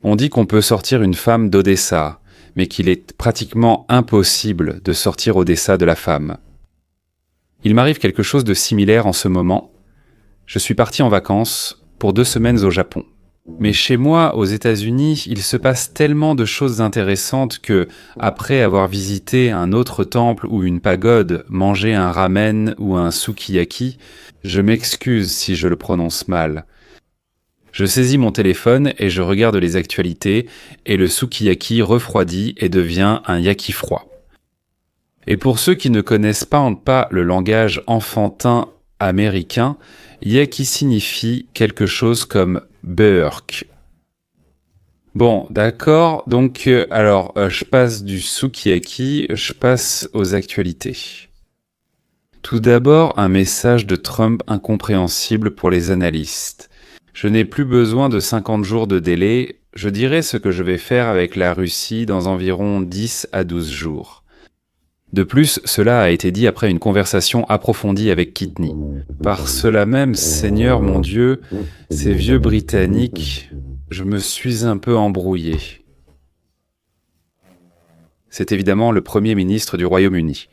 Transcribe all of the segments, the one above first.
On dit qu'on peut sortir une femme d'Odessa, mais qu'il est pratiquement impossible de sortir Odessa de la femme. Il m'arrive quelque chose de similaire en ce moment. Je suis parti en vacances pour 2 semaines au Japon. Mais chez moi, aux États-Unis, il se passe tellement de choses intéressantes que, après avoir visité un autre temple ou une pagode, mangé un ramen ou un sukiyaki, je m'excuse si je le prononce mal. Je saisis mon téléphone et je regarde les actualités, et le sukiyaki refroidit et devient un yaki froid. Et pour ceux qui ne connaissent pas le langage enfantin américain, yaki signifie quelque chose comme Burk. Bon, d'accord, donc je passe du sukiyaki, je passe aux actualités. Tout d'abord, un message de Trump incompréhensible pour les analystes. Je n'ai plus besoin de 50 jours de délai, je dirai ce que je vais faire avec la Russie dans environ 10 à 12 jours. De plus, cela a été dit après une conversation approfondie avec Kidney. Par cela même, Seigneur mon Dieu, ces vieux Britanniques, je me suis un peu embrouillé. C'est évidemment le Premier ministre du Royaume-Uni.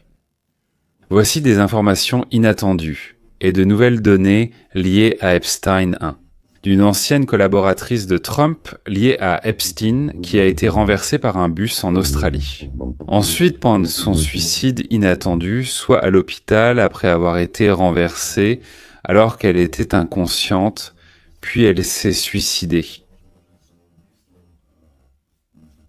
Voici des informations inattendues et de nouvelles données liées à Epstein 1. D'une ancienne collaboratrice de Trump liée à Epstein qui a été renversée par un bus en Australie. Ensuite, pendant son suicide inattendu, soit à l'hôpital après avoir été renversée alors qu'elle était inconsciente, puis elle s'est suicidée.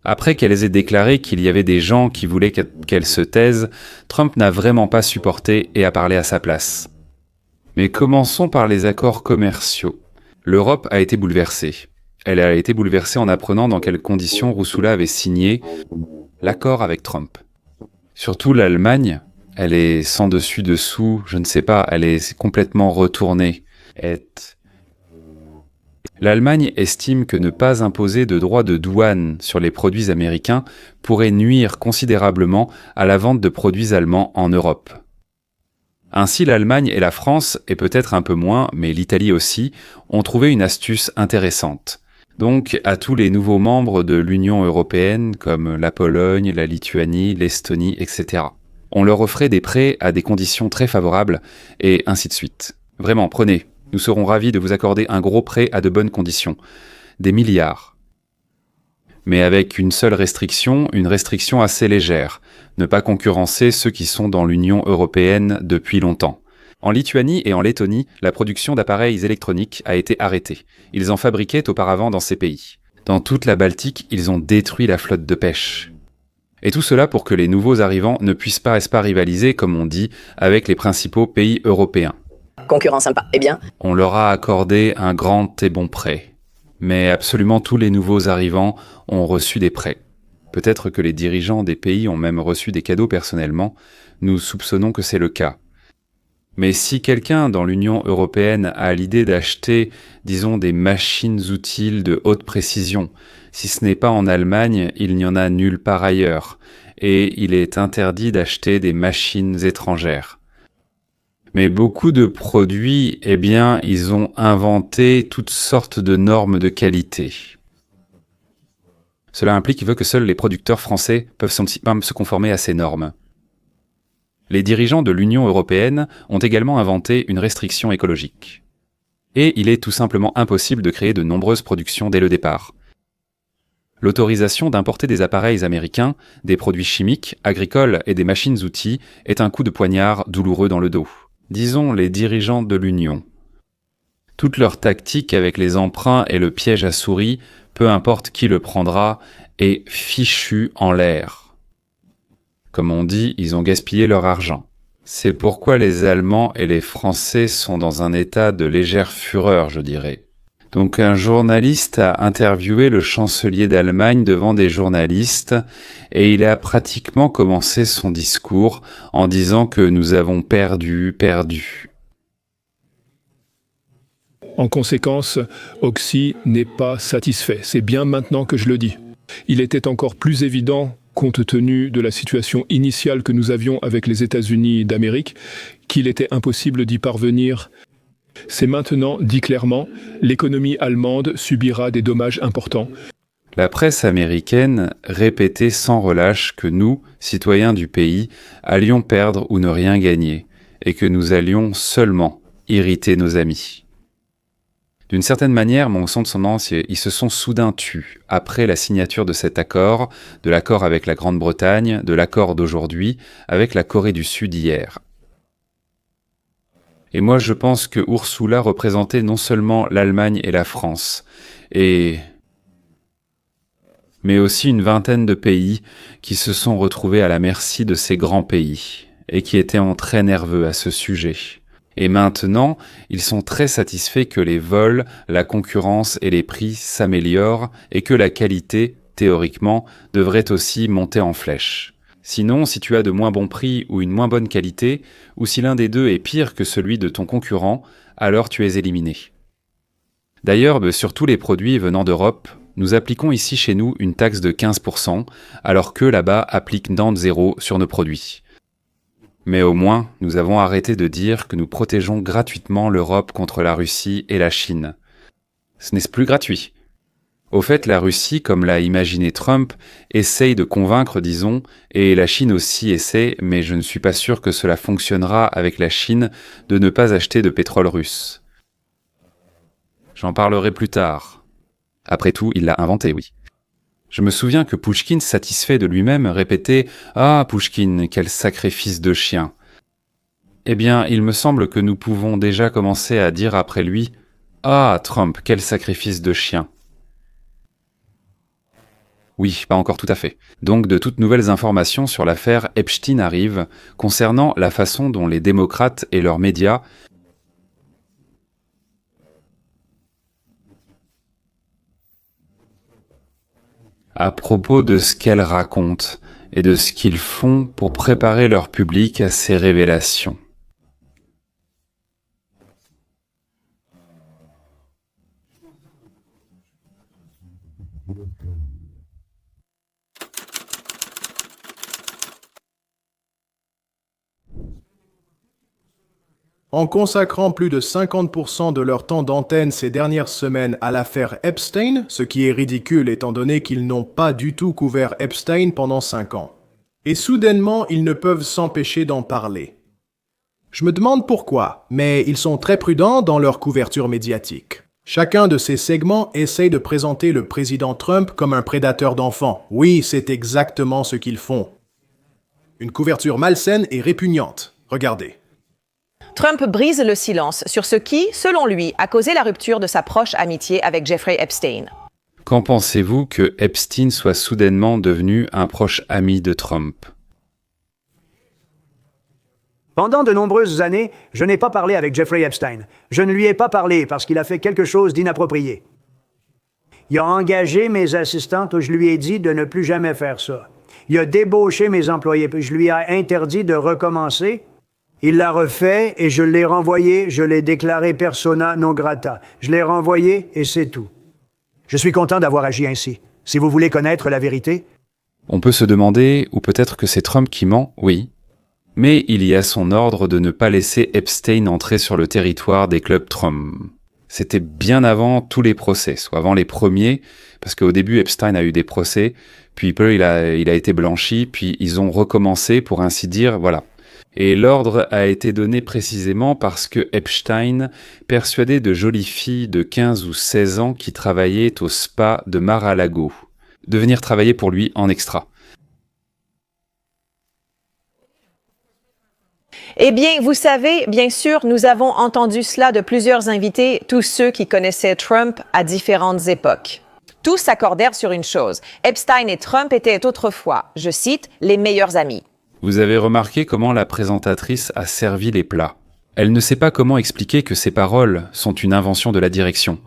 Après qu'elle ait déclaré qu'il y avait des gens qui voulaient qu'elle se taise, Trump n'a vraiment pas supporté et a parlé à sa place. Mais commençons par les accords commerciaux. L'Europe a été bouleversée. Elle a été bouleversée en apprenant dans quelles conditions Roussula avait signé l'accord avec Trump. Surtout l'Allemagne, elle est sans dessus-dessous, je ne sais pas, elle est complètement retournée. L'Allemagne estime que ne pas imposer de droits de douane sur les produits américains pourrait nuire considérablement à la vente de produits allemands en Europe. Ainsi, l'Allemagne et la France, et peut-être un peu moins, mais l'Italie aussi, ont trouvé une astuce intéressante. Donc, à tous les nouveaux membres de l'Union européenne, comme la Pologne, la Lituanie, l'Estonie, etc. On leur offrait des prêts à des conditions très favorables, et ainsi de suite. Vraiment, prenez. Nous serons ravis de vous accorder un gros prêt à de bonnes conditions. Des milliards. Mais avec une seule restriction, une restriction assez légère. Ne pas concurrencer ceux qui sont dans l'Union européenne depuis longtemps. En Lituanie et en Lettonie, la production d'appareils électroniques a été arrêtée. Ils en fabriquaient auparavant dans ces pays. Dans toute la Baltique, ils ont détruit la flotte de pêche. Et tout cela pour que les nouveaux arrivants ne puissent pas rivaliser, comme on dit, avec les principaux pays européens. Concurrent sympa, eh bien. On leur a accordé un grand et bon prêt. Mais absolument tous les nouveaux arrivants ont reçu des prêts. Peut-être que les dirigeants des pays ont même reçu des cadeaux personnellement, nous soupçonnons que c'est le cas. Mais si quelqu'un dans l'Union européenne a l'idée d'acheter, disons, des machines-outils de haute précision, si ce n'est pas en Allemagne, il n'y en a nulle part ailleurs, et il est interdit d'acheter des machines étrangères. Mais beaucoup de produits, eh bien, ils ont inventé toutes sortes de normes de qualité. Cela implique que seuls les producteurs français peuvent se conformer à ces normes. Les dirigeants de l'Union européenne ont également inventé une restriction écologique. Et il est tout simplement impossible de créer de nombreuses productions dès le départ. L'autorisation d'importer des appareils américains, des produits chimiques, agricoles et des machines-outils est un coup de poignard douloureux dans le dos. Disons les dirigeants de l'Union. Toute leur tactique avec les emprunts et le piège à souris, peu importe qui le prendra, est fichue en l'air. Comme on dit, ils ont gaspillé leur argent. C'est pourquoi les Allemands et les Français sont dans un état de légère fureur, je dirais. Donc un journaliste a interviewé le chancelier d'Allemagne devant des journalistes et il a pratiquement commencé son discours en disant que nous avons perdu. En conséquence, Oxy n'est pas satisfait. C'est bien maintenant que je le dis. Il était encore plus évident, compte tenu de la situation initiale que nous avions avec les États-Unis d'Amérique, qu'il était impossible d'y parvenir. C'est maintenant, dit clairement, l'économie allemande subira des dommages importants. La presse américaine répétait sans relâche que nous, citoyens du pays, allions perdre ou ne rien gagner, et que nous allions seulement irriter nos amis. D'une certaine manière, mon son de son ils se sont soudain tus, après la signature de cet accord, de l'accord avec la Grande-Bretagne, de l'accord d'aujourd'hui, avec la Corée du Sud hier. Et moi je pense que Ursula représentait non seulement l'Allemagne et la France, mais aussi une vingtaine de pays qui se sont retrouvés à la merci de ces grands pays, et qui étaient très nerveux à ce sujet. Et maintenant, ils sont très satisfaits que les vols, la concurrence et les prix s'améliorent et que la qualité, théoriquement, devrait aussi monter en flèche. Sinon, si tu as de moins bons prix ou une moins bonne qualité, ou si l'un des deux est pire que celui de ton concurrent, alors tu es éliminé. D'ailleurs, sur tous les produits venant d'Europe, nous appliquons ici chez nous une taxe de 15%, alors qu'eux là-bas appliquent Nantes 0 sur nos produits. Mais au moins, nous avons arrêté de dire que nous protégeons gratuitement l'Europe contre la Russie et la Chine. Ce n'est plus gratuit. Au fait, la Russie, comme l'a imaginé Trump, essaye de convaincre, disons, et la Chine aussi essaie, mais je ne suis pas sûr que cela fonctionnera avec la Chine, de ne pas acheter de pétrole russe. J'en parlerai plus tard. Après tout, il l'a inventé, oui. Je me souviens que Pouchkine, satisfait de lui-même, répétait « Ah, Pouchkine, quel sacrifice de chien !» Eh bien, il me semble que nous pouvons déjà commencer à dire après lui « Ah, Trump, quel sacrifice de chien !» Oui, pas encore tout à fait. Donc de toutes nouvelles informations sur l'affaire Epstein arrivent, concernant la façon dont les démocrates et leurs médias à propos de ce qu'elles racontent et de ce qu'ils font pour préparer leur public à ces révélations. En consacrant plus de 50% de leur temps d'antenne ces dernières semaines à l'affaire Epstein, ce qui est ridicule étant donné qu'ils n'ont pas du tout couvert Epstein pendant 5 ans. Et soudainement, ils ne peuvent s'empêcher d'en parler. Je me demande pourquoi, mais ils sont très prudents dans leur couverture médiatique. Chacun de ces segments essaye de présenter le président Trump comme un prédateur d'enfants. Oui, c'est exactement ce qu'ils font. Une couverture malsaine et répugnante. Regardez. Trump brise le silence sur ce qui, selon lui, a causé la rupture de sa proche amitié avec Jeffrey Epstein. Qu'en pensez-vous que Epstein soit soudainement devenu un proche ami de Trump ? Pendant de nombreuses années, je n'ai pas parlé avec Jeffrey Epstein. Je ne lui ai pas parlé parce qu'il a fait quelque chose d'inapproprié. Il a engagé mes assistantes où je lui ai dit de ne plus jamais faire ça. Il a débauché mes employés, puis je lui ai interdit de recommencer. Il l'a refait et je l'ai renvoyé, je l'ai déclaré persona non grata. Je l'ai renvoyé et c'est tout. Je suis content d'avoir agi ainsi. Si vous voulez connaître la vérité... On peut se demander, ou peut-être que c'est Trump qui ment, oui. Mais il y a son ordre de ne pas laisser Epstein entrer sur le territoire des clubs Trump. C'était bien avant tous les procès, soit avant les premiers, parce qu'au début Epstein a eu des procès, puis il a été blanchi, puis ils ont recommencé pour ainsi dire, voilà. Et l'ordre a été donné précisément parce que Epstein persuadait de jolies filles de 15 ou 16 ans qui travaillaient au spa de Mar-a-Lago de venir travailler pour lui en extra. Eh bien, vous savez, bien sûr, nous avons entendu cela de plusieurs invités, tous ceux qui connaissaient Trump à différentes époques. Tous s'accordèrent sur une chose. Epstein et Trump étaient autrefois, je cite, les meilleurs amis. Vous avez remarqué comment la présentatrice a servi les plats. Elle ne sait pas comment expliquer que ces paroles sont une invention de la direction.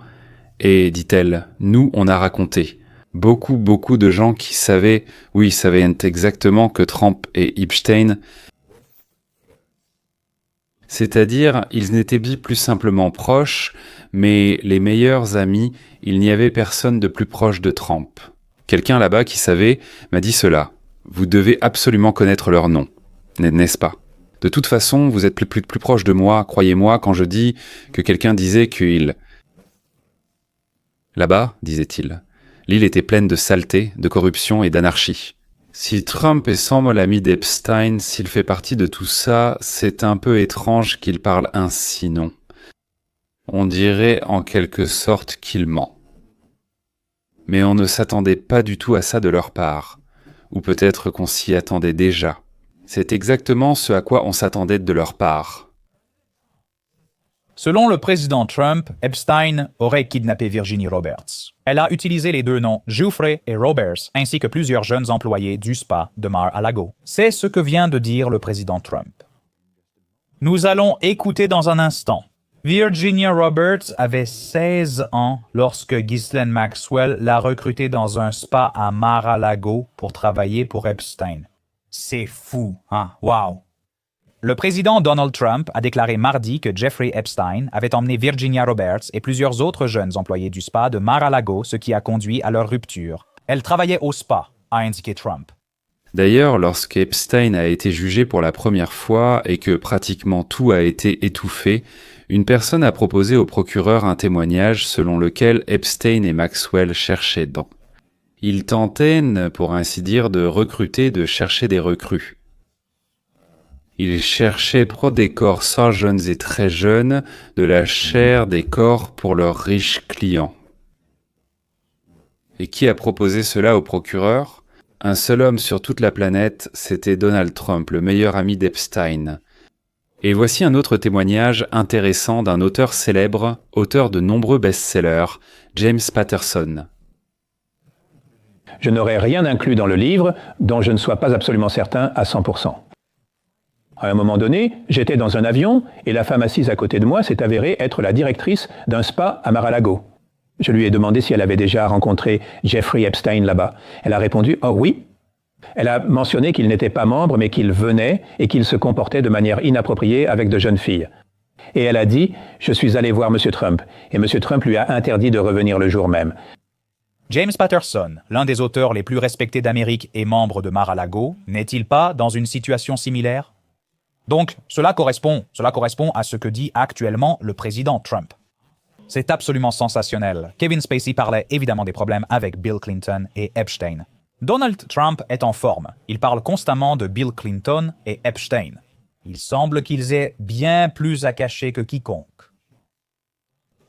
Et, dit-elle, nous, on a raconté. Beaucoup de gens qui savaient exactement que Trump et Epstein, c'est-à-dire, ils n'étaient plus simplement proches, mais les meilleurs amis, il n'y avait personne de plus proche de Trump. Quelqu'un là-bas qui savait m'a dit cela. Vous devez absolument connaître leur nom, n'est-ce pas ? De toute façon, vous êtes plus proche de moi, croyez-moi, quand je dis que quelqu'un disait qu'il... Là-bas, disait-il, L'île était pleine de saleté, de corruption et d'anarchie. Si Trump est sans l'ami d'Epstein, s'il fait partie de tout ça, c'est un peu étrange qu'il parle ainsi, non? On dirait en quelque sorte qu'il ment. Mais on ne s'attendait pas du tout à ça de leur part. Ou peut-être qu'on s'y attendait déjà. C'est exactement ce à quoi on s'attendait de leur part. Selon le président Trump, Epstein aurait kidnappé Virginie Roberts. Elle a utilisé les deux noms Giuffre et Roberts, ainsi que plusieurs jeunes employés du spa de Mar-a-Lago. C'est ce que vient de dire le président Trump. Nous allons écouter dans un instant. Virginia Roberts avait 16 ans lorsque Ghislaine Maxwell l'a recrutée dans un spa à Mar-a-Lago pour travailler pour Epstein. C'est fou, hein? Wow! Le président Donald Trump a déclaré mardi que Jeffrey Epstein avait emmené Virginia Roberts et plusieurs autres jeunes employés du spa de Mar-a-Lago, ce qui a conduit à leur rupture. Elle travaillait au spa, a indiqué Trump. D'ailleurs, lorsque Epstein a été jugé pour la première fois et que pratiquement tout a été étouffé, une personne a proposé au procureur un témoignage selon lequel Epstein et Maxwell cherchaient dans. Ils tentaient, pour ainsi dire, de recruter, de chercher des recrues. Ils cherchaient pro des corps sans jeunes et très jeunes, de la chair des corps pour leurs riches clients. Et qui a proposé cela au procureur? Un seul homme sur toute la planète, c'était Donald Trump, le meilleur ami d'Epstein. Et voici un autre témoignage intéressant d'un auteur célèbre, auteur de nombreux best-sellers, James Patterson. Je n'aurais rien inclus dans le livre dont je ne sois pas absolument certain à 100%. À un moment donné, j'étais dans un avion et la femme assise à côté de moi s'est avérée être la directrice d'un spa à Mar-a-Lago. Je lui ai demandé si elle avait déjà rencontré Jeffrey Epstein là-bas. Elle a répondu « Oh oui ». Elle a mentionné qu'il n'était pas membre mais qu'il venait et qu'il se comportait de manière inappropriée avec de jeunes filles. Et elle a dit « Je suis allé voir M. Trump » et M. Trump lui a interdit de revenir le jour même. James Patterson, l'un des auteurs les plus respectés d'Amérique et membre de Mar-a-Lago, n'est-il pas dans une situation similaire? Donc, cela correspond à ce que dit actuellement le président Trump. C'est absolument sensationnel. Kevin Spacey parlait évidemment des problèmes avec Bill Clinton et Epstein. Donald Trump est en forme. Il parle constamment de Bill Clinton et Epstein. Il semble qu'ils aient bien plus à cacher que quiconque.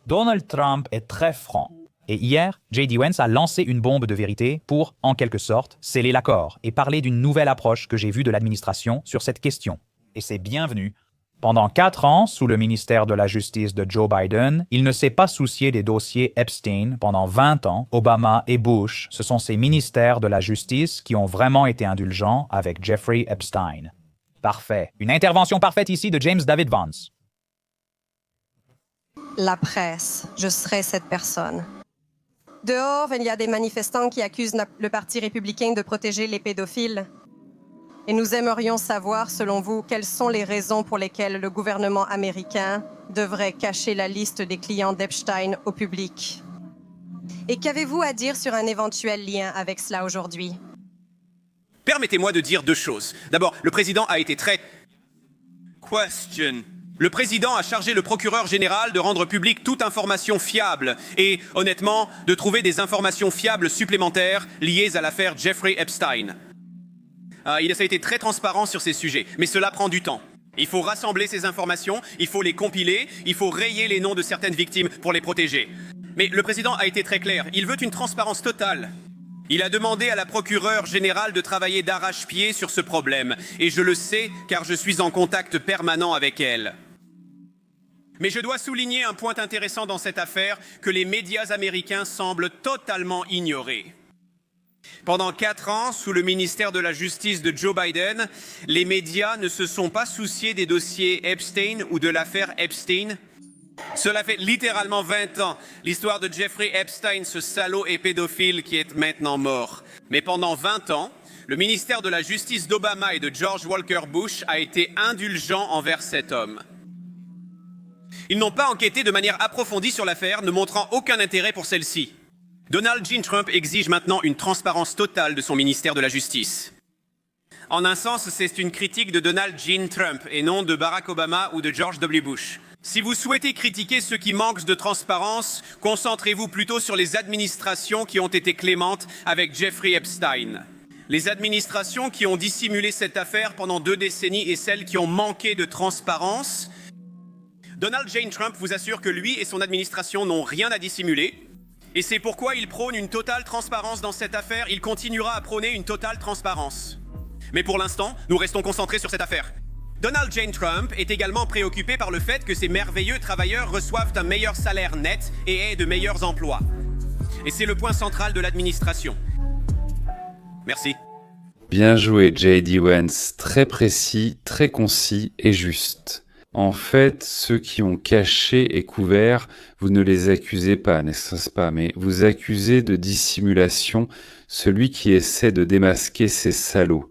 Donald Trump est très franc. Et hier, J.D. Vance a lancé une bombe de vérité pour, en quelque sorte, sceller l'accord et parler d'une nouvelle approche que j'ai vue de l'administration sur cette question. Et c'est bienvenu. Pendant 4 ans, sous le ministère de la Justice de Joe Biden, il ne s'est pas soucié des dossiers Epstein. Pendant 20 ans, Obama et Bush, ce sont ces ministères de la Justice qui ont vraiment été indulgents avec Jeffrey Epstein. Parfait. Une intervention parfaite ici de James David Vance. La presse, je serai cette personne. Dehors, il y a des manifestants qui accusent le Parti républicain de protéger les pédophiles. Et nous aimerions savoir, selon vous, quelles sont les raisons pour lesquelles le gouvernement américain devrait cacher la liste des clients d'Epstein au public. Et qu'avez-vous à dire sur un éventuel lien avec cela aujourd'hui? Permettez-moi de dire 2 choses. D'abord, le président a été très... Le président a chargé le procureur général de rendre publique toute information fiable et, honnêtement, de trouver des informations fiables supplémentaires liées à l'affaire Jeffrey Epstein. Il a été très transparent sur ces sujets, mais cela prend du temps. Il faut rassembler ces informations, il faut les compiler, il faut rayer les noms de certaines victimes pour les protéger. Mais le président a été très clair, il veut une transparence totale. Il a demandé à la procureure générale de travailler d'arrache-pied sur ce problème, et je le sais car je suis en contact permanent avec elle. Mais je dois souligner un point intéressant dans cette affaire que les médias américains semblent totalement ignorer. Pendant 4 ans, sous le ministère de la Justice de Joe Biden, les médias ne se sont pas souciés des dossiers Epstein ou de l'affaire Epstein. Cela fait littéralement 20 ans, l'histoire de Jeffrey Epstein, ce salaud et pédophile qui est maintenant mort. Mais pendant 20 ans, le ministère de la Justice d'Obama et de George Walker Bush a été indulgent envers cet homme. Ils n'ont pas enquêté de manière approfondie sur l'affaire, ne montrant aucun intérêt pour celle-ci. Donald J. Trump exige maintenant une transparence totale de son ministère de la Justice. En un sens, c'est une critique de Donald J. Trump et non de Barack Obama ou de George W. Bush. Si vous souhaitez critiquer ceux qui manquent de transparence, concentrez-vous plutôt sur les administrations qui ont été clémentes avec Jeffrey Epstein. Les administrations qui ont dissimulé cette affaire pendant 2 décennies et celles qui ont manqué de transparence. Donald J. Trump vous assure que lui et son administration n'ont rien à dissimuler. Et c'est pourquoi il prône une totale transparence dans cette affaire. Il continuera à prôner une totale transparence. Mais pour l'instant, nous restons concentrés sur cette affaire. Donald J. Trump est également préoccupé par le fait que ces merveilleux travailleurs reçoivent un meilleur salaire net et aient de meilleurs emplois. Et c'est le point central de l'administration. Merci. Bien joué, J.D. Vance. Très précis, très concis et juste. En fait, ceux qui ont caché et couvert, vous ne les accusez pas, n'est-ce pas, mais vous accusez de dissimulation celui qui essaie de démasquer ces salauds,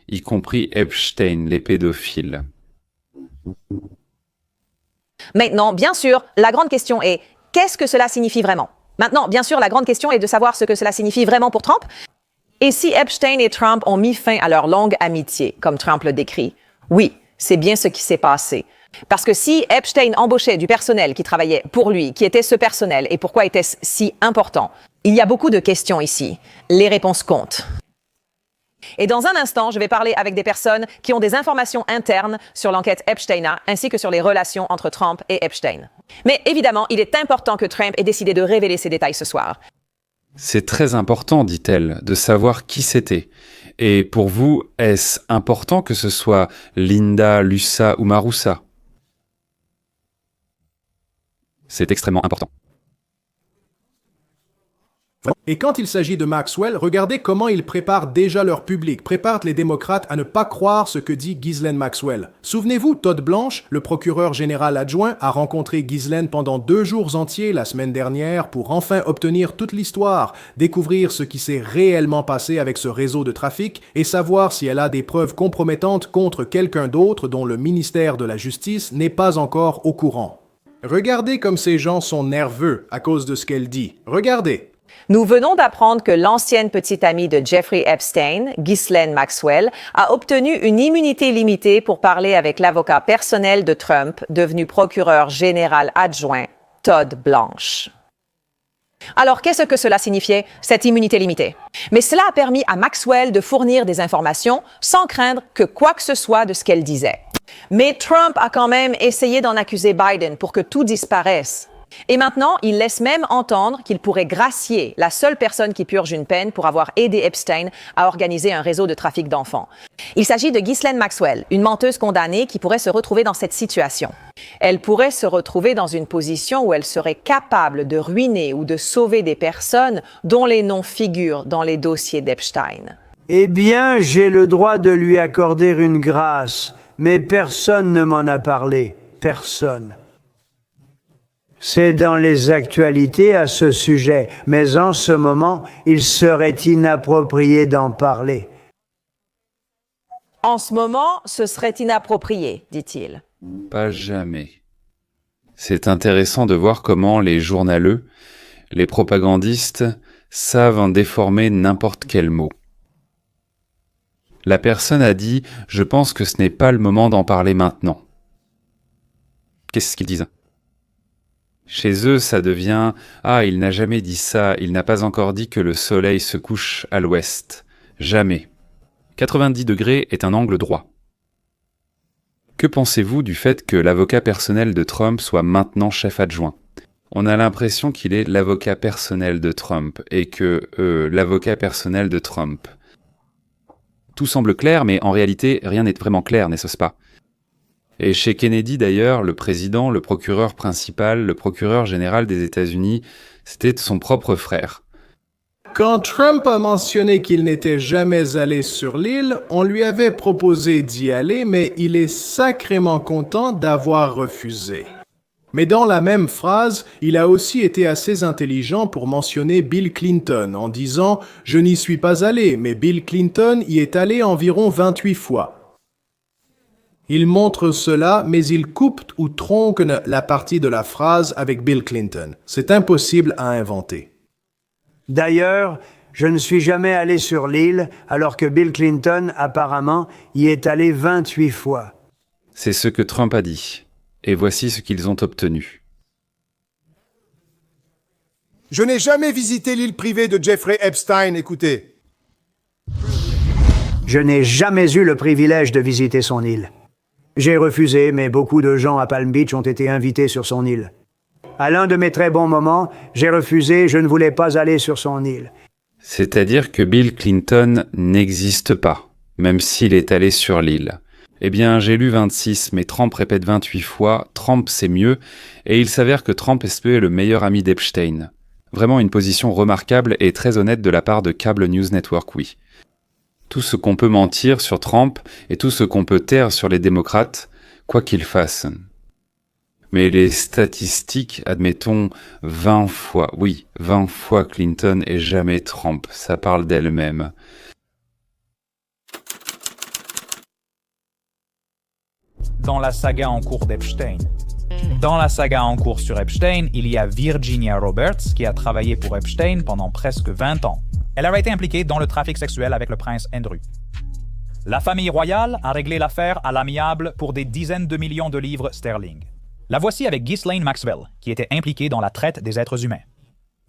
y compris Epstein, les pédophiles. Maintenant, bien sûr, la grande question est, qu'est-ce que cela signifie vraiment? Maintenant, bien sûr, la grande question est de savoir ce que cela signifie vraiment pour Trump. Et si Epstein et Trump ont mis fin à leur longue amitié, comme Trump le décrit? Oui, c'est bien ce qui s'est passé. Parce que si Epstein embauchait du personnel qui travaillait pour lui, qui était ce personnel, et pourquoi était-ce si important? Il y a beaucoup de questions ici. Les réponses comptent. Et dans un instant, je vais parler avec des personnes qui ont des informations internes sur l'enquête Epstein, ainsi que sur les relations entre Trump et Epstein. Mais évidemment, il est important que Trump ait décidé de révéler ces détails ce soir. C'est très important, dit-elle, de savoir qui c'était. Et pour vous, est-ce important que ce soit Linda, Lussa ou Maroussa? C'est extrêmement important. Et quand il s'agit de Maxwell, regardez comment ils préparent déjà leur public, préparent les démocrates à ne pas croire ce que dit Ghislaine Maxwell. Souvenez-vous, Todd Blanche, le procureur général adjoint, a rencontré Ghislaine pendant 2 jours entiers la semaine dernière pour enfin obtenir toute l'histoire, découvrir ce qui s'est réellement passé avec ce réseau de trafic et savoir si elle a des preuves compromettantes contre quelqu'un d'autre dont le ministère de la Justice n'est pas encore au courant. Regardez comme ces gens sont nerveux à cause de ce qu'elle dit. Regardez. Nous venons d'apprendre que l'ancienne petite amie de Jeffrey Epstein, Ghislaine Maxwell, a obtenu une immunité limitée pour parler avec l'avocat personnel de Trump, devenu procureur général adjoint, Todd Blanche. Alors, qu'est-ce que cela signifiait, cette immunité limitée? Mais cela a permis à Maxwell de fournir des informations sans craindre que quoi que ce soit de ce qu'elle disait. Mais Trump a quand même essayé d'en accuser Biden pour que tout disparaisse. Et maintenant, il laisse même entendre qu'il pourrait gracier la seule personne qui purge une peine pour avoir aidé Epstein à organiser un réseau de trafic d'enfants. Il s'agit de Ghislaine Maxwell, une menteuse condamnée qui pourrait se retrouver dans cette situation. Elle pourrait se retrouver dans une position où elle serait capable de ruiner ou de sauver des personnes dont les noms figurent dans les dossiers d'Epstein. Eh bien, j'ai le droit de lui accorder une grâce, mais personne ne m'en a parlé. Personne. C'est dans les actualités à ce sujet, mais en ce moment, il serait inapproprié d'en parler. En ce moment, ce serait inapproprié, dit-il. Pas jamais. C'est intéressant de voir comment les journaleux, les propagandistes, savent en déformer n'importe quel mot. La personne a dit « Je pense que ce n'est pas le moment d'en parler maintenant ». Qu'est-ce qu'ils disent ? Chez eux, ça devient « Ah, il n'a jamais dit ça, il n'a pas encore dit que le soleil se couche à l'ouest. Jamais. 90 degrés est un angle droit. » Que pensez-vous du fait que l'avocat personnel de Trump soit maintenant chef adjoint? On a l'impression qu'il est l'avocat personnel de Trump et que l'avocat personnel de Trump. Tout semble clair, mais en réalité, rien n'est vraiment clair, n'est-ce pas? Et chez Kennedy, d'ailleurs, le président, le procureur principal, le procureur général des États-Unis, c'était son propre frère. Quand Trump a mentionné qu'il n'était jamais allé sur l'île, on lui avait proposé d'y aller, mais il est sacrément content d'avoir refusé. Mais dans la même phrase, il a aussi été assez intelligent pour mentionner Bill Clinton en disant « Je n'y suis pas allé, mais Bill Clinton y est allé environ 28 fois ». Il montre cela, mais il coupe ou tronque la partie de la phrase avec Bill Clinton. C'est impossible à inventer. D'ailleurs, je ne suis jamais allé sur l'île, alors que Bill Clinton, apparemment, y est allé 28 fois. C'est ce que Trump a dit. et voici ce qu'ils ont obtenu. Je n'ai jamais visité l'île privée de Jeffrey Epstein, écoutez. Je n'ai jamais eu le privilège de visiter son île. J'ai refusé, mais beaucoup de gens à Palm Beach ont été invités sur son île. À l'un de mes très bons moments, j'ai refusé, je ne voulais pas aller sur son île. C'est-à-dire que Bill Clinton n'existe pas, même s'il est allé sur l'île. Eh bien, j'ai lu 26, mais Trump répète 28 fois, Trump c'est mieux, et il s'avère que Trump est le meilleur ami d'Epstein. Vraiment une position remarquable et très honnête de la part de Cable News Network, oui. Tout ce qu'on peut mentir sur Trump et tout ce qu'on peut taire sur les démocrates, quoi qu'ils fassent. Mais les statistiques, admettons 20 fois, oui, 20 fois Clinton et jamais Trump, ça parle d'elle-même. Dans la saga en cours d'Epstein. Dans la saga en cours sur Epstein, il y a Virginia Roberts qui a travaillé pour Epstein pendant presque 20 ans. Elle aurait été impliquée dans le trafic sexuel avec le prince Andrew. La famille royale a réglé l'affaire à l'amiable pour des dizaines de millions de livres sterling. La voici avec Ghislaine Maxwell, qui était impliquée dans la traite des êtres humains.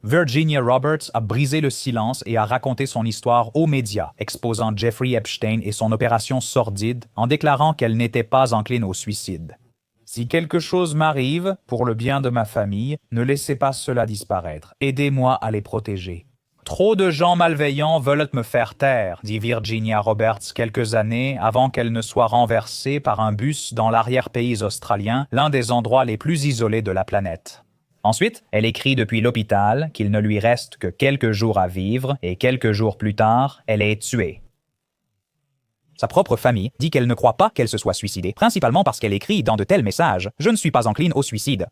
Virginia Roberts a brisé le silence et a raconté son histoire aux médias, exposant Jeffrey Epstein et son opération sordide en déclarant qu'elle n'était pas encline au suicide. Si quelque chose m'arrive, pour le bien de ma famille, ne laissez pas cela disparaître. Aidez-moi à les protéger. Trop de gens malveillants veulent me faire taire, dit Virginia Roberts quelques années avant qu'elle ne soit renversée par un bus dans l'arrière-pays australien, l'un des endroits les plus isolés de la planète. Ensuite, elle écrit depuis l'hôpital qu'il ne lui reste que quelques jours à vivre et quelques jours plus tard, elle est tuée. Sa propre famille dit qu'elle ne croit pas qu'elle se soit suicidée, principalement parce qu'elle écrit dans de tels messages « Je ne suis pas encline au suicide ».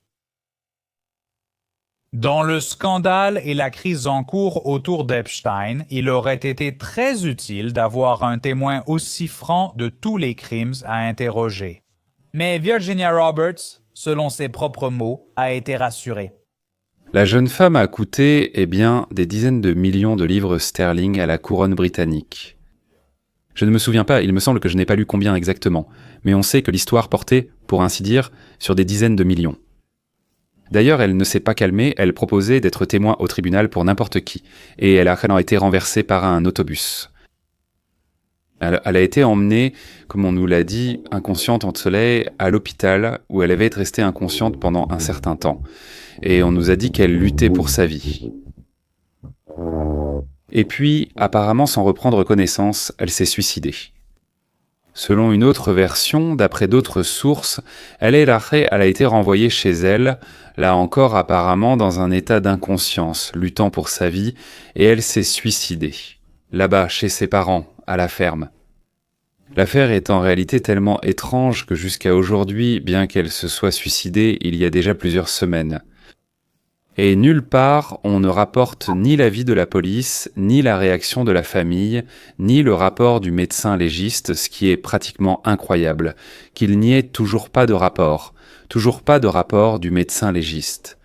Dans le scandale et la crise en cours autour d'Epstein, il aurait été très utile d'avoir un témoin aussi franc de tous les crimes à interroger. Mais Virginia Roberts, selon ses propres mots, a été rassurée. La jeune femme a coûté, des dizaines de millions de livres sterling à la couronne britannique. Je ne me souviens pas, il me semble que je n'ai pas lu combien exactement, mais on sait que l'histoire portait, pour ainsi dire, sur des dizaines de millions. D'ailleurs, elle ne s'est pas calmée, elle proposait d'être témoin au tribunal pour n'importe qui, et elle a été renversée par un autobus. Elle a été emmenée, comme on nous l'a dit, inconsciente en soleil, à l'hôpital, où elle avait restée inconsciente pendant un certain temps. Et on nous a dit qu'elle luttait pour sa vie. Et puis, apparemment sans reprendre connaissance, elle s'est suicidée. Selon une autre version, d'après d'autres sources, elle a été renvoyée chez elle, là encore apparemment dans un état d'inconscience, luttant pour sa vie, et elle s'est suicidée, là-bas chez ses parents, à la ferme. L'affaire est en réalité tellement étrange que jusqu'à aujourd'hui, bien qu'elle se soit suicidée il y a déjà plusieurs semaines. Et nulle part on ne rapporte ni l'avis de la police, ni la réaction de la famille, ni le rapport du médecin légiste, ce qui est pratiquement incroyable, qu'il n'y ait toujours pas de rapport du médecin légiste.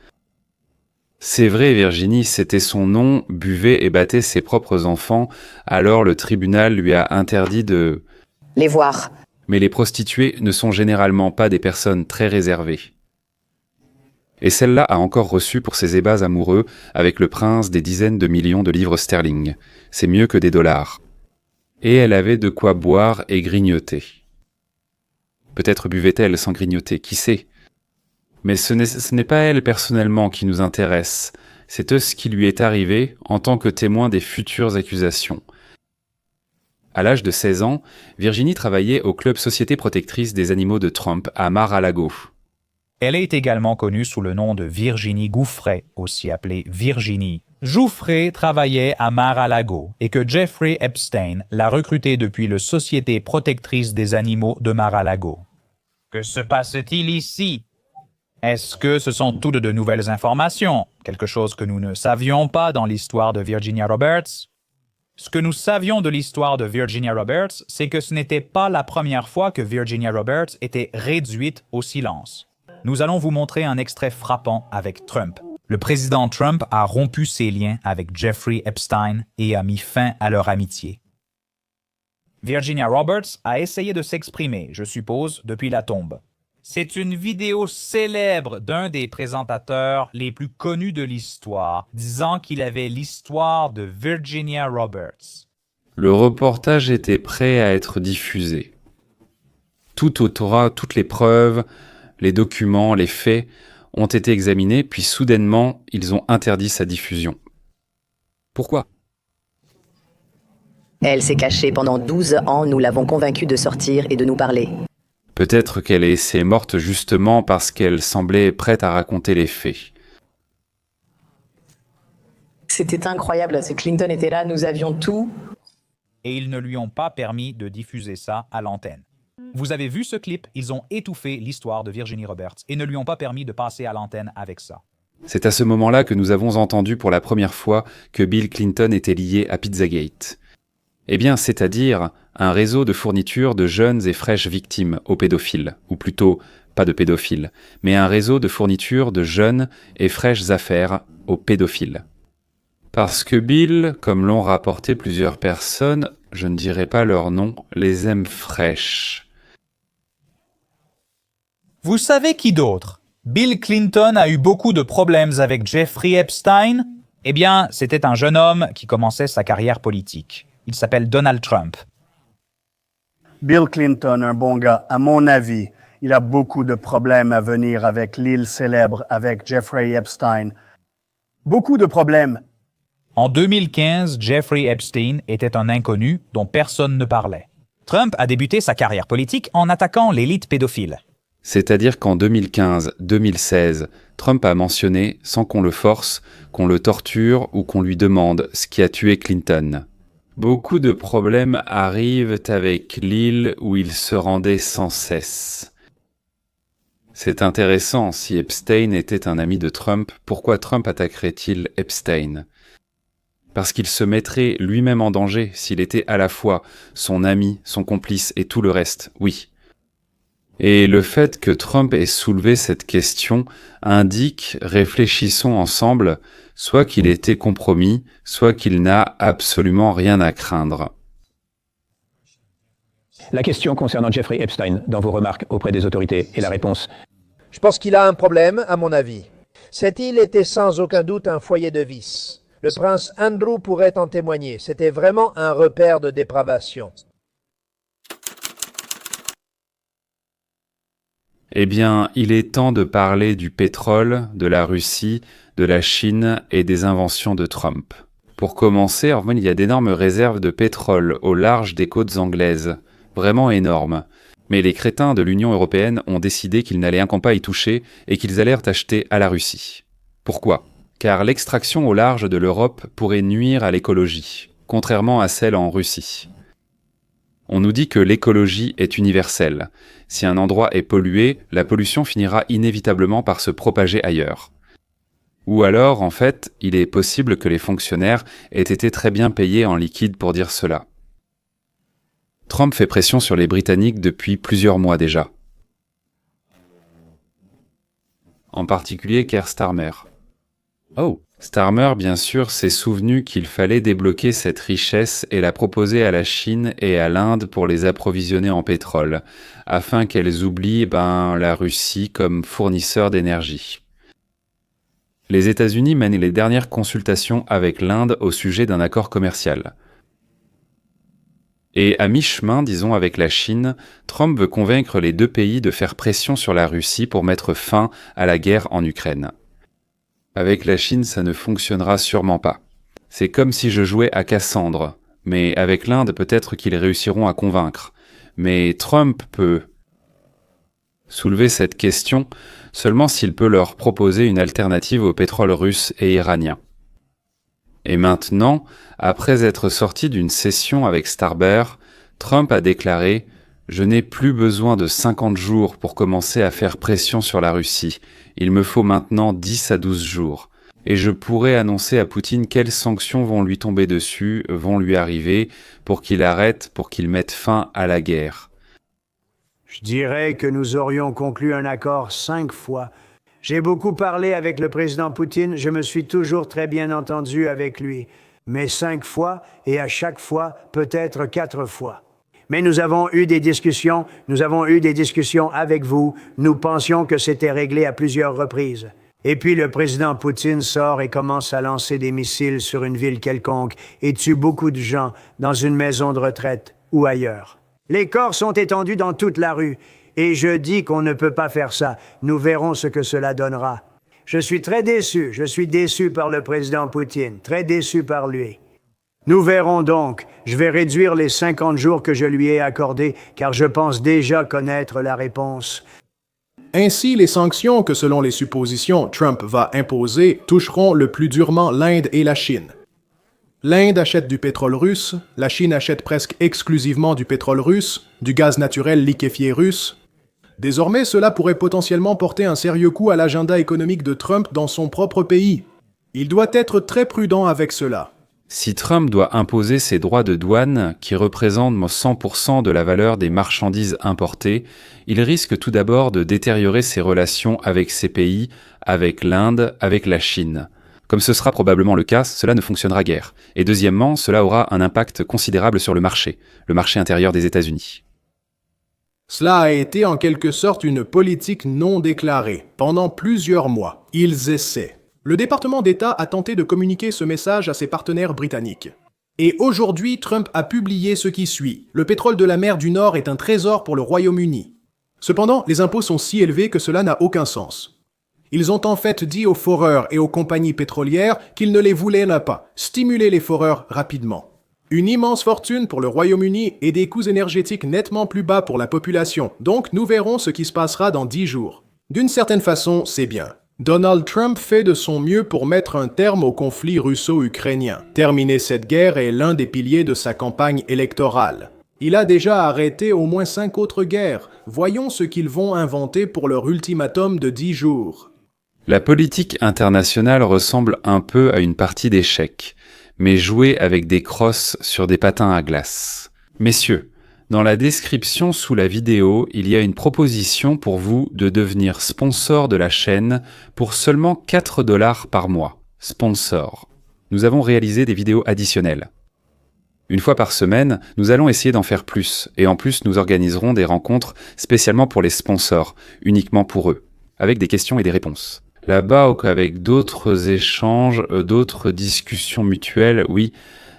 C'est vrai, Virginie, c'était son nom, buvait et battait ses propres enfants, alors le tribunal lui a interdit de Les voir. Mais les prostituées ne sont généralement pas des personnes très réservées. Et celle-là a encore reçu pour ses ébats amoureux avec le prince des dizaines de millions de livres sterling. C'est mieux que des dollars. Et elle avait de quoi boire et grignoter. Peut-être buvait-elle sans grignoter, qui sait? Mais ce n'est pas elle personnellement qui nous intéresse, c'est ce qui lui est arrivé en tant que témoin des futures accusations. À l'âge de 16 ans, Virginie travaillait au club Société protectrice des animaux de Trump à Mar-a-Lago. Elle est également connue sous le nom de Virginie Gouffret, aussi appelée Virginie. Jouffret travaillait à Mar-a-Lago et que Jeffrey Epstein l'a recrutée depuis le Société protectrice des animaux de Mar-a-Lago. Que se passe-t-il ici? Est-ce que ce sont toutes de nouvelles informations? Quelque chose que nous ne savions pas dans l'histoire de Virginia Roberts? Ce que nous savions de l'histoire de Virginia Roberts, c'est que ce n'était pas la première fois que Virginia Roberts était réduite au silence. Nous allons vous montrer un extrait frappant avec Trump. Le président Trump a rompu ses liens avec Jeffrey Epstein et a mis fin à leur amitié. Virginia Roberts a essayé de s'exprimer, je suppose, depuis la tombe. C'est une vidéo célèbre d'un des présentateurs les plus connus de l'histoire, disant qu'il avait l'histoire de Virginia Roberts. Le reportage était prêt à être diffusé. Tout autour, toutes les preuves, les documents, les faits ont été examinés, puis soudainement, ils ont interdit sa diffusion. Pourquoi ? Elle s'est cachée pendant 12 ans, nous l'avons convaincue de sortir et de nous parler. Peut-être qu'elle s'est morte justement parce qu'elle semblait prête à raconter les faits. C'était incroyable, c'est Clinton était là, nous avions tout. Et ils ne lui ont pas permis de diffuser ça à l'antenne. Vous avez vu ce clip? Ils ont étouffé l'histoire de Virginia Roberts et ne lui ont pas permis de passer à l'antenne avec ça. C'est à ce moment-là que nous avons entendu pour la première fois que Bill Clinton était lié à Pizzagate. Eh bien, c'est-à-dire un réseau de fourniture de jeunes et fraîches victimes aux pédophiles, ou plutôt, pas de pédophiles, mais un réseau de fourniture de jeunes et fraîches affaires aux pédophiles. Parce que Bill, comme l'ont rapporté plusieurs personnes, je ne dirai pas leur nom, les aime fraîches. Vous savez qui d'autre? Bill Clinton a eu beaucoup de problèmes avec Jeffrey Epstein? Eh bien, c'était un jeune homme qui commençait sa carrière politique. Il s'appelle Donald Trump. Bill Clinton, un bon gars, à mon avis, il a beaucoup de problèmes à venir avec l'île célèbre, avec Jeffrey Epstein. Beaucoup de problèmes. En 2015, Jeffrey Epstein était un inconnu dont personne ne parlait. Trump a débuté sa carrière politique en attaquant l'élite pédophile. C'est-à-dire qu'en 2015-2016, Trump a mentionné, sans qu'on le force, qu'on le torture ou qu'on lui demande ce qui a tué Clinton. Beaucoup de problèmes arrivent avec l'île où il se rendait sans cesse. C'est intéressant, si Epstein était un ami de Trump, pourquoi Trump attaquerait-il Epstein ? Parce qu'il se mettrait lui-même en danger s'il était à la fois son ami, son complice et tout le reste, oui. Et le fait que Trump ait soulevé cette question indique, réfléchissons ensemble, soit qu'il était compromis, soit qu'il n'a absolument rien à craindre. La question concernant Jeffrey Epstein dans vos remarques auprès des autorités et la réponse. Je pense qu'il a un problème, à mon avis. Cette île était sans aucun doute un foyer de vice. Le prince Andrew pourrait en témoigner. C'était vraiment un repère de dépravation. Eh bien, il est temps de parler du pétrole, de la Russie, de la Chine et des inventions de Trump. Pour commencer, il y a d'énormes réserves de pétrole au large des côtes anglaises, vraiment énormes. Mais les crétins de l'Union européenne ont décidé qu'ils n'allaient encore pas y toucher et qu'ils allèrent acheter à la Russie. Pourquoi ? Car l'extraction au large de l'Europe pourrait nuire à l'écologie, contrairement à celle en Russie. On nous dit que l'écologie est universelle. Si un endroit est pollué, la pollution finira inévitablement par se propager ailleurs. Ou alors, en fait, il est possible que les fonctionnaires aient été très bien payés en liquide pour dire cela. Trump fait pression sur les Britanniques depuis plusieurs mois déjà. En particulier Keir Starmer. Oh, Starmer, bien sûr, s'est souvenu qu'il fallait débloquer cette richesse et la proposer à la Chine et à l'Inde pour les approvisionner en pétrole, afin qu'elles oublient la Russie comme fournisseur d'énergie. Les États-Unis mènent les dernières consultations avec l'Inde au sujet d'un accord commercial. Et à mi-chemin, disons, avec la Chine, Trump veut convaincre les deux pays de faire pression sur la Russie pour mettre fin à la guerre en Ukraine. Avec la Chine, ça ne fonctionnera sûrement pas. C'est comme si je jouais à Cassandre, mais avec l'Inde, peut-être qu'ils réussiront à convaincre. Mais Trump peut soulever cette question seulement s'il peut leur proposer une alternative au pétrole russe et iranien. Et maintenant, après être sorti d'une session avec Starmer, Trump a déclaré « Je n'ai plus besoin de 50 jours pour commencer à faire pression sur la Russie. Il me faut maintenant 10 à 12 jours. Et je pourrais annoncer à Poutine quelles sanctions vont lui tomber dessus, vont lui arriver, pour qu'il arrête, pour qu'il mette fin à la guerre. » Je dirais que nous aurions conclu un accord 5 fois. J'ai beaucoup parlé avec le président Poutine, je me suis toujours très bien entendu avec lui. Mais 5 fois, et à chaque fois, peut-être 4 fois. Mais nous avons eu des discussions avec vous. Nous pensions que c'était réglé à plusieurs reprises. Et puis le président Poutine sort et commence à lancer des missiles sur une ville quelconque et tue beaucoup de gens dans une maison de retraite ou ailleurs. Les corps sont étendus dans toute la rue. Et je dis qu'on ne peut pas faire ça. Nous verrons ce que cela donnera. Je suis très déçu. Je suis déçu par le président Poutine. Très déçu par lui. Nous verrons donc. Je vais réduire les 50 jours que je lui ai accordés, car je pense déjà connaître la réponse. Ainsi, les sanctions que, selon les suppositions, Trump va imposer toucheront le plus durement l'Inde et la Chine. L'Inde achète du pétrole russe, la Chine achète presque exclusivement du pétrole russe, du gaz naturel liquéfié russe. Désormais, cela pourrait potentiellement porter un sérieux coup à l'agenda économique de Trump dans son propre pays. Il doit être très prudent avec cela. Si Trump doit imposer ses droits de douane, qui représentent 100% de la valeur des marchandises importées, il risque tout d'abord de détériorer ses relations avec ces pays, avec l'Inde, avec la Chine. Comme ce sera probablement le cas, cela ne fonctionnera guère. Et deuxièmement, cela aura un impact considérable sur le marché intérieur des États-Unis. Cela a été en quelque sorte une politique non déclarée. Pendant plusieurs mois, ils essaient. Le département d'État a tenté de communiquer ce message à ses partenaires britanniques. Et aujourd'hui, Trump a publié ce qui suit. Le pétrole de la mer du Nord est un trésor pour le Royaume-Uni. Cependant, les impôts sont si élevés que cela n'a aucun sens. Ils ont en fait dit aux foreurs et aux compagnies pétrolières qu'ils ne les voulaient pas, stimuler les foreurs rapidement. Une immense fortune pour le Royaume-Uni et des coûts énergétiques nettement plus bas pour la population, donc nous verrons ce qui se passera dans 10 jours. D'une certaine façon, c'est bien. Donald Trump fait de son mieux pour mettre un terme au conflit russo-ukrainien. Terminer cette guerre est l'un des piliers de sa campagne électorale. Il a déjà arrêté au moins 5 autres guerres. Voyons ce qu'ils vont inventer pour leur ultimatum de 10 jours. La politique internationale ressemble un peu à une partie d'échecs, mais jouée avec des crosses sur des patins à glace. Messieurs, dans la description sous la vidéo, il y a une proposition pour vous de devenir sponsor de la chaîne pour seulement 4 $ par mois. Sponsor. Nous avons réalisé des vidéos additionnelles. Une fois par semaine, nous allons essayer d'en faire plus, et en plus nous organiserons des rencontres spécialement pour les sponsors, uniquement pour eux, avec des questions et des réponses. Là-bas, avec d'autres échanges, d'autres discussions mutuelles, oui,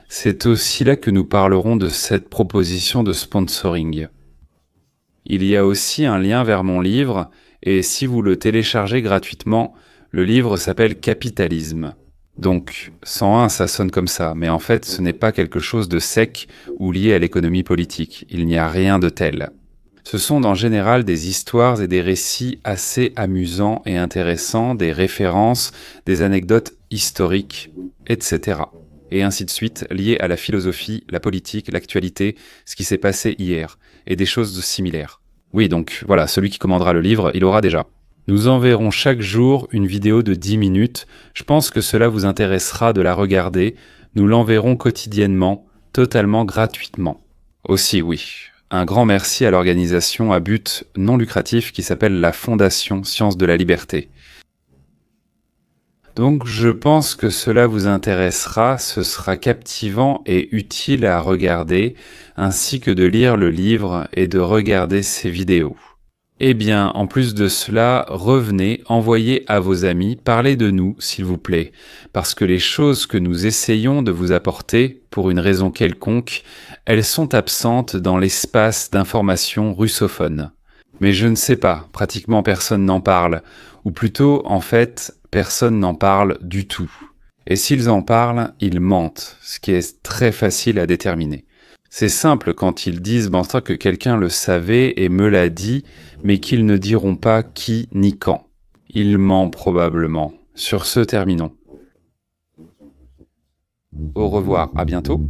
c'est aussi là que nous parlerons de cette proposition de sponsoring. Il y a aussi un lien vers mon livre, et si vous le téléchargez gratuitement, le livre s'appelle Capitalisme. Donc, 101, ça sonne comme ça, mais en fait, ce n'est pas quelque chose de sec ou lié à l'économie politique. Il n'y a rien de tel. Ce sont en général des histoires et des récits assez amusants et intéressants, des références, des anecdotes historiques, etc. Et ainsi de suite, liées à la philosophie, la politique, l'actualité, ce qui s'est passé hier, et des choses similaires. Oui, donc voilà, celui qui commandera le livre, il aura déjà. Nous enverrons chaque jour une vidéo de 10 minutes. Je pense que cela vous intéressera de la regarder. Nous l'enverrons quotidiennement, totalement gratuitement. Aussi, oui. Un grand merci à l'organisation à but non lucratif qui s'appelle la Fondation Sciences de la Liberté. Donc je pense que cela vous intéressera, ce sera captivant et utile à regarder, ainsi que de lire le livre et de regarder ces vidéos. Eh bien, en plus de cela, revenez, envoyez à vos amis, parlez de nous, s'il vous plaît, parce que les choses que nous essayons de vous apporter, pour une raison quelconque, elles sont absentes dans l'espace d'information russophone. Mais je ne sais pas, pratiquement personne n'en parle, ou plutôt, en fait, personne n'en parle du tout. Et s'ils en parlent, ils mentent, ce qui est très facile à déterminer. C'est simple quand ils disent que quelqu'un le savait et me l'a dit, mais qu'ils ne diront pas qui ni quand. Ils mentent probablement. Sur ce, terminons. Au revoir, à bientôt.